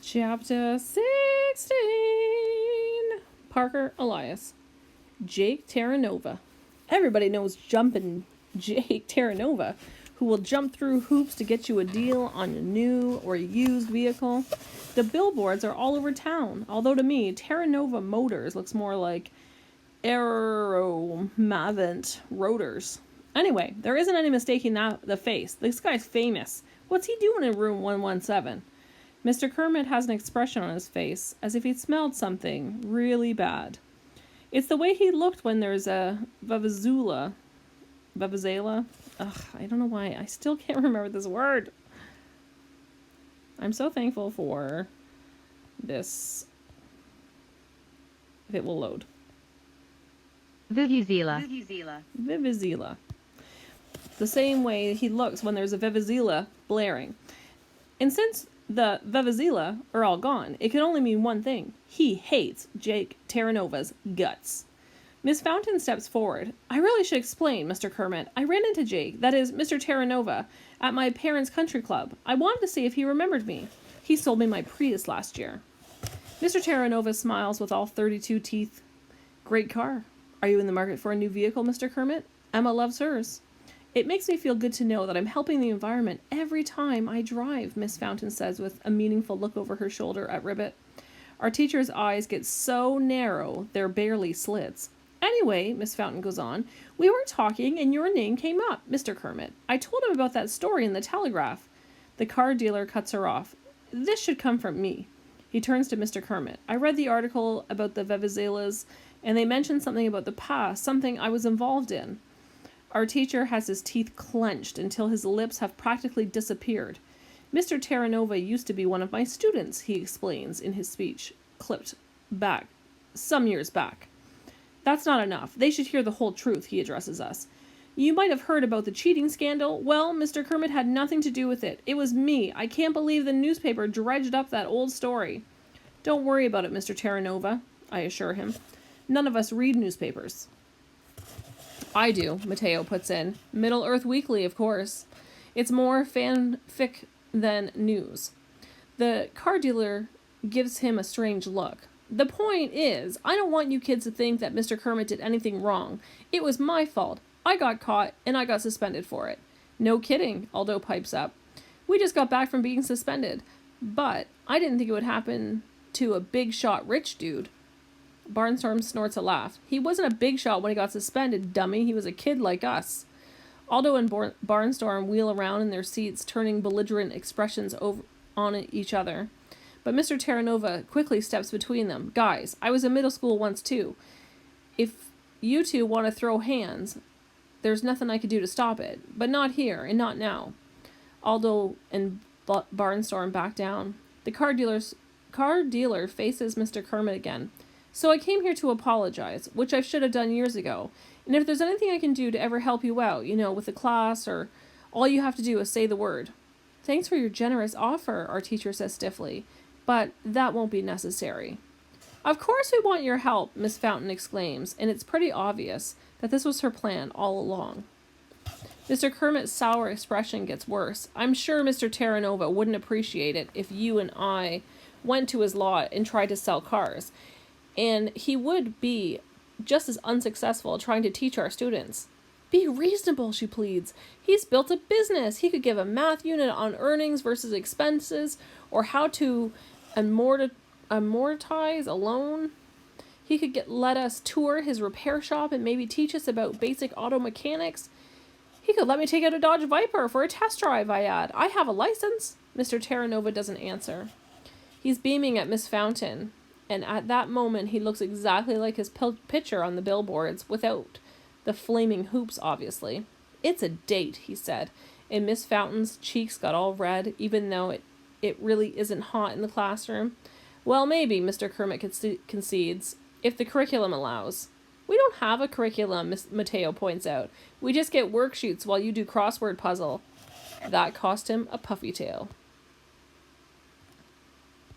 Chapter 16. Parker Elias. Jake Terranova. Everybody knows Jumpin' Jake Terranova, who will jump through hoops to get you a deal on a new or used vehicle. The billboards are all over town, although to me, Terranova Motors looks more like Aeromavant Rotors. Anyway, there isn't any mistaking the face. This guy's famous. What's he doing in room 117? Mr. Kermit has an expression on his face, as if he'd smelled something really bad. It's the way he looked when there's a Vavazela. Ugh, I don't know why. I still can't remember this word. I'm so thankful for this. If it will load. Vivizela. The same way he looks when there's a Vivizela blaring. And since the Vivizela are all gone, it can only mean one thing. He hates Jake Terranova's guts. Miss Fountain steps forward. I really should explain, Mr. Kermit. I ran into Jake, that is, Mr. Terranova, at my parents' country club. I wanted to see if he remembered me. He sold me my Prius last year. Mr. Terranova smiles with all 32 teeth. Great car. Are you in the market for a new vehicle, Mr. Kermit? Emma loves hers. It makes me feel good to know that I'm helping the environment every time I drive, Miss Fountain says with a meaningful look over her shoulder at Ribbit. Our teacher's eyes get so narrow, they're barely slits. Anyway, Miss Fountain goes on, we were talking and your name came up, Mr. Kermit. I told him about that story in the Telegraph. The car dealer cuts her off. This should come from me. He turns to Mr. Kermit. I read the article about the Vevizelas, and they mentioned something about the past, something I was involved in. Our teacher has his teeth clenched until his lips have practically disappeared. Mr. Terranova used to be one of my students, he explains in his speech, clipped back, some years back. That's not enough. They should hear the whole truth, he addresses us. You might have heard about the cheating scandal. Well, Mr. Kermit had nothing to do with it. It was me. I can't believe the newspaper dredged up that old story. Don't worry about it, Mr. Terranova, I assure him. None of us read newspapers. I do, Mateo puts in. Middle Earth Weekly, of course. It's more fanfic than news. The car dealer gives him a strange look. The point is, I don't want you kids to think that Mr. Kermit did anything wrong. It was my fault. I got caught, and I got suspended for it. No kidding, Aldo pipes up. We just got back from being suspended. But I didn't think it would happen to a big shot rich dude. Barnstorm snorts a laugh. He wasn't a big shot when he got suspended, dummy. He was a kid like us. Aldo and Barnstorm wheel around in their seats, turning belligerent expressions on each other. But Mr. Terranova quickly steps between them. Guys, I was in middle school once too. If you two want to throw hands, there's nothing I could do to stop it. But not here, and not now. Aldo and Barnstorm back down. The car dealer faces Mr. Kermit again. So I came here to apologize, which I should have done years ago. And if there's anything I can do to ever help you out, with the class, or all you have to do is say the word. Thanks for your generous offer, our teacher says stiffly, but that won't be necessary. Of course we want your help, Miss Fountain exclaims, and it's pretty obvious that this was her plan all along. Mr. Kermit's sour expression gets worse. I'm sure Mr. Terranova wouldn't appreciate it if you and I went to his lot and tried to sell cars. And he would be just as unsuccessful trying to teach our students. Be reasonable, she pleads. He's built a business. He could give a math unit on earnings versus expenses, or how to amortize a loan. He could let us tour his repair shop and maybe teach us about basic auto mechanics. He could let me take out a Dodge Viper for a test drive, I add. I have a license. Mr. Terranova doesn't answer. He's beaming at Miss Fountain. And at that moment, he looks exactly like his picture on the billboards, without the flaming hoops, obviously. It's a date, he said, and Miss Fountain's cheeks got all red, even though it really isn't hot in the classroom. Well, maybe, Mr. Kermit concedes, if the curriculum allows. We don't have a curriculum, Miss Mateo points out. We just get worksheets while you do crossword puzzle. That cost him a puffy tail.